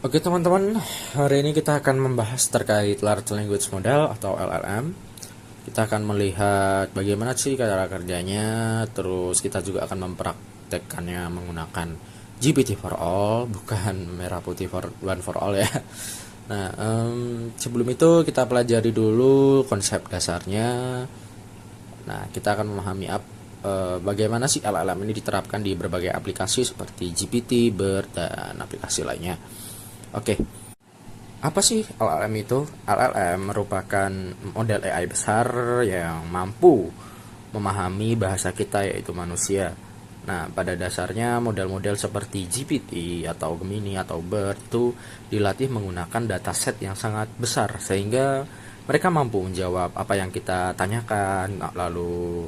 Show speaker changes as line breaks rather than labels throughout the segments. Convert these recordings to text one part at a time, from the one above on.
Oke teman-teman, hari ini kita akan membahas terkait Large Language Model atau LLM. Kita akan melihat bagaimana sih cara kerjanya, terus kita juga akan mempraktekkannya menggunakan GPT for all, bukan merah putih for one for all ya. Nah, sebelum itu kita pelajari dulu konsep dasarnya. Nah, kita akan memahami bagaimana sih LLM ini diterapkan di berbagai aplikasi seperti GPT, BERT, dan aplikasi lainnya. Oke, apa sih LLM itu? LLM merupakan model AI besar yang mampu memahami bahasa kita, yaitu manusia. Nah, pada dasarnya model-model seperti GPT atau Gemini atau BERT itu dilatih menggunakan dataset yang sangat besar sehingga mereka mampu menjawab apa yang kita tanyakan. Lalu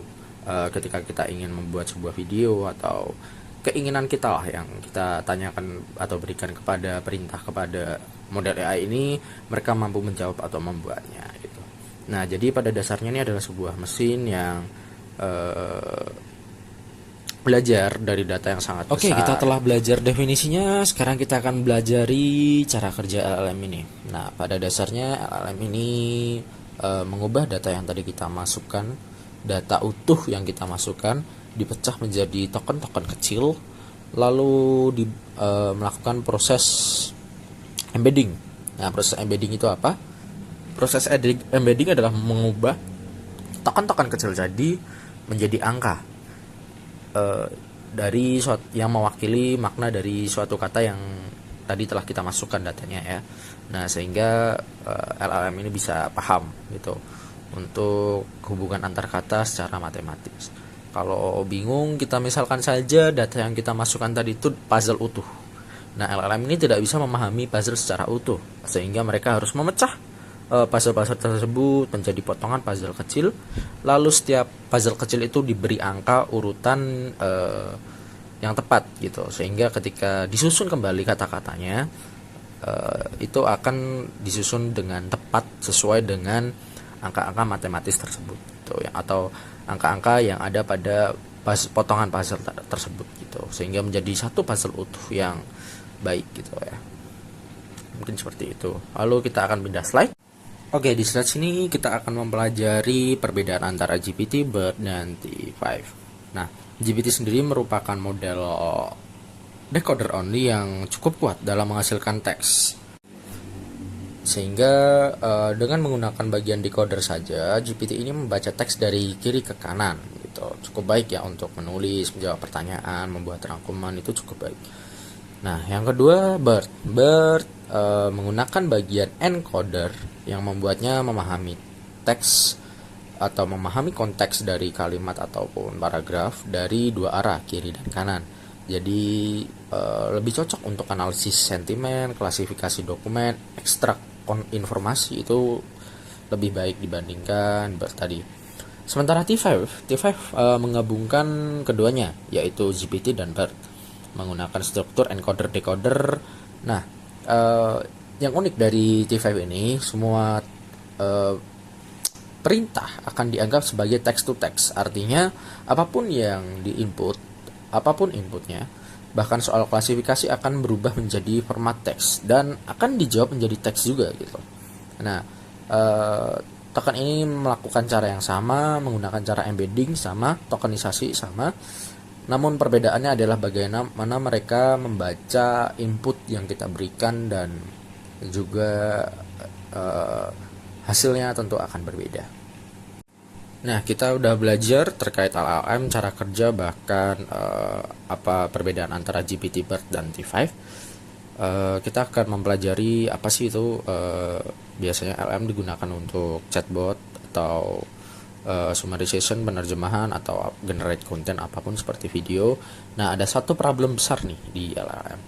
ketika kita ingin membuat sebuah video atau keinginan kita lah yang kita tanyakan atau berikan kepada perintah kepada model AI ini, mereka mampu menjawab atau membuatnya gitu. Nah, jadi pada dasarnya ini adalah sebuah mesin yang belajar dari data yang sangat besar. Oke, kita telah belajar definisinya, sekarang kita akan belajari cara kerja LLM ini. Nah, pada dasarnya LLM ini mengubah data yang tadi kita masukkan, data utuh yang kita masukkan dipecah menjadi token-token kecil, lalu melakukan proses embedding. Nah, proses embedding itu apa? Proses embedding adalah mengubah token-token kecil jadi menjadi angka dari yang mewakili makna dari suatu kata yang tadi telah kita masukkan datanya ya. Nah, sehingga LLM ini bisa paham gitu untuk hubungan antar kata secara matematis. Kalau bingung, kita misalkan saja data yang kita masukkan tadi itu puzzle utuh. Nah, LLM ini tidak bisa memahami puzzle secara utuh, sehingga mereka harus memecah puzzle-puzzle tersebut menjadi potongan puzzle kecil. Lalu setiap puzzle kecil itu diberi angka urutan yang tepat gitu, sehingga ketika disusun kembali kata-katanya itu akan disusun dengan tepat sesuai dengan angka-angka matematis tersebut gitu ya, atau angka-angka yang ada pada potongan puzzle tersebut gitu, sehingga menjadi satu puzzle utuh yang baik gitu ya. Mungkin seperti itu. Lalu kita akan pindah slide. Oke, di slide sini kita akan mempelajari perbedaan antara GPT, BERT, dan T5. Nah, GPT sendiri merupakan model decoder only yang cukup kuat dalam menghasilkan teks. Sehingga dengan menggunakan bagian decoder saja, GPT ini membaca teks dari kiri ke kanan gitu. Cukup baik ya untuk menulis, menjawab pertanyaan, membuat rangkuman, itu cukup baik. Nah, yang kedua BERT. BERT menggunakan bagian encoder yang membuatnya memahami teks atau memahami konteks dari kalimat ataupun paragraf dari dua arah, kiri dan kanan. Jadi lebih cocok untuk analisis sentimen, klasifikasi dokumen, ekstrak informasi, itu lebih baik dibandingkan BERT tadi. Sementara T5 menggabungkan keduanya, yaitu GPT dan BERT, menggunakan struktur encoder decoder. Nah, yang unik dari T5 ini, semua perintah akan dianggap sebagai text to text. Artinya apapun yang diinput, apapun inputnya, bahkan soal klasifikasi akan berubah menjadi format teks dan akan dijawab menjadi teks juga gitu. Nah, token ini melakukan cara yang sama, menggunakan cara embedding sama, tokenisasi sama. Namun perbedaannya adalah bagaimana mereka membaca input yang kita berikan, dan juga hasilnya tentu akan berbeda. Nah, kita udah belajar terkait LLM, cara kerja, bahkan apa perbedaan antara GPT, BERT, dan T5. Kita akan mempelajari apa sih itu biasanya LLM digunakan untuk chatbot atau summarization, penerjemahan, atau generate content apapun seperti video. Nah, ada satu problem besar nih di LLM,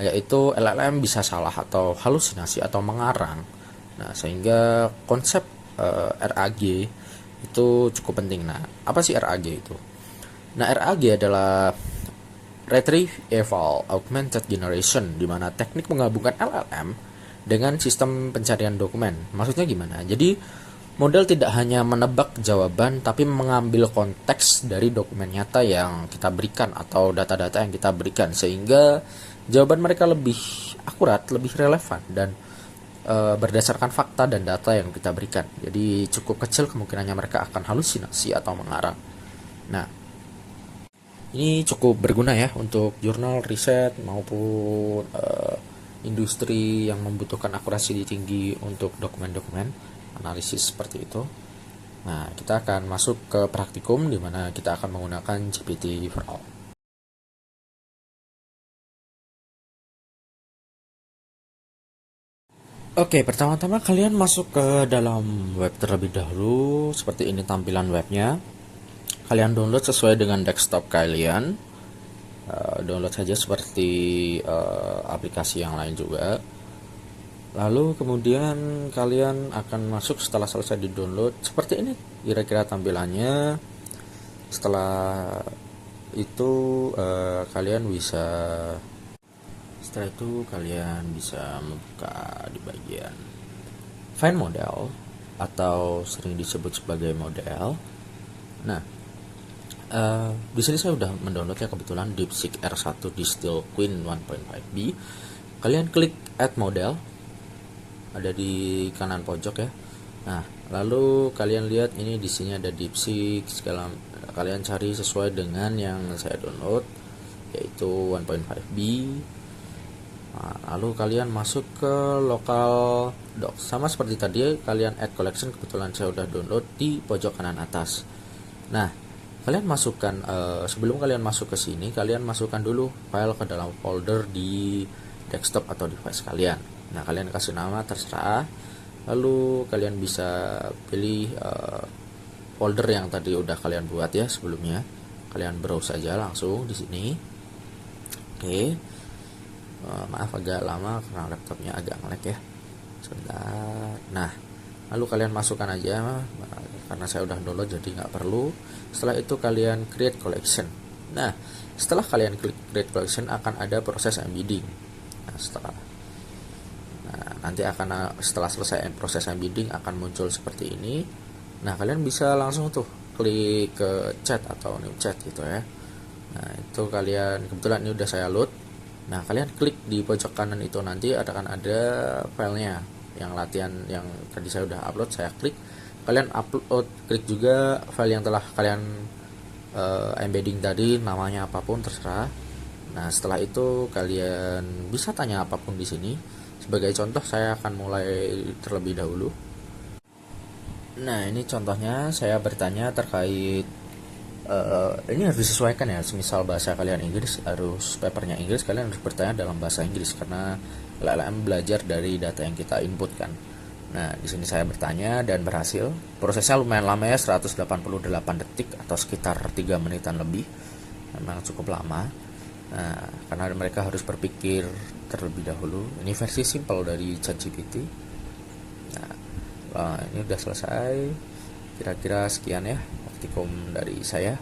yaitu LLM bisa salah atau halusinasi atau mengarang. Nah, sehingga konsep RAG itu cukup penting. Nah, apa sih RAG itu? Nah, RAG adalah Retrieval Augmented Generation, di mana teknik menggabungkan LLM dengan sistem pencarian dokumen. Maksudnya gimana? Jadi model tidak hanya menebak jawaban, tapi mengambil konteks dari dokumen nyata yang kita berikan atau data-data yang kita berikan, sehingga jawaban mereka lebih akurat, lebih relevan, dan berdasarkan fakta dan data yang kita berikan. Jadi cukup kecil kemungkinannya mereka akan halusinasi atau mengarang. Nah, ini cukup berguna ya untuk jurnal riset maupun industri yang membutuhkan akurasi tinggi untuk dokumen-dokumen analisis seperti itu. Nah, kita akan masuk ke praktikum di mana kita akan menggunakan GPT for All. Oke, pertama-tama kalian masuk ke dalam web terlebih dahulu. Seperti ini tampilan webnya. Kalian download sesuai dengan desktop kalian. Download saja seperti aplikasi yang lain juga. Lalu kemudian kalian akan masuk setelah selesai di download. Seperti ini kira-kira tampilannya. Setelah itu setelah itu kalian bisa membuka di bagian Find Model atau sering disebut sebagai model. Nah, di sini saya udah mendownloadnya kebetulan DeepSeek R1 Distill Queen 1.5B. Kalian klik Add Model, ada di kanan pojok ya. Nah, lalu kalian lihat ini di sini ada DeepSeek segala. Kalian cari sesuai dengan yang saya download, yaitu 1.5B. Nah, lalu kalian masuk ke local docs. Sama seperti tadi, kalian add collection, kebetulan saya udah download di pojok kanan atas. Nah, kalian masukkan sebelum kalian masuk ke sini, kalian masukkan dulu file ke dalam folder di desktop atau device kalian. Nah, kalian kasih nama terserah. Lalu kalian bisa pilih folder yang tadi udah kalian buat ya sebelumnya. Kalian browse saja langsung di sini. Oke. Maaf agak lama karena laptopnya agak nge-lag ya. Sebentar. Nah, lalu kalian masukkan aja karena saya udah download jadi nggak perlu. Setelah itu kalian create collection. Nah, setelah kalian klik create collection akan ada proses embedding. Nanti setelah selesai proses embedding akan muncul seperti ini. Nah, kalian bisa langsung tuh klik ke chat atau new chat gitu ya. Nah, itu kalian kebetulan ini udah saya load. Nah, kalian klik di pojok kanan itu, nanti akan ada filenya yang latihan yang tadi saya udah upload. Saya klik, kalian upload, klik juga file yang telah kalian embedding tadi, namanya apapun terserah. Nah, setelah itu kalian bisa tanya apapun di sini. Sebagai contoh, saya akan mulai terlebih dahulu. Nah, ini contohnya saya bertanya terkait ini harus disesuaikan ya. Semisal bahasa kalian Inggris, harus papernya Inggris, kalian harus bertanya dalam bahasa Inggris karena LLM belajar dari data yang kita inputkan. Nah, di sini saya bertanya dan berhasil. Prosesnya lumayan lama ya, 188 detik atau sekitar 3 menitan lebih. Memang cukup lama. Nah, karena mereka harus berpikir terlebih dahulu. Ini versi simple dari ChatGPT. Nah, ini udah selesai. Kira-kira sekian ya praktikum dari saya.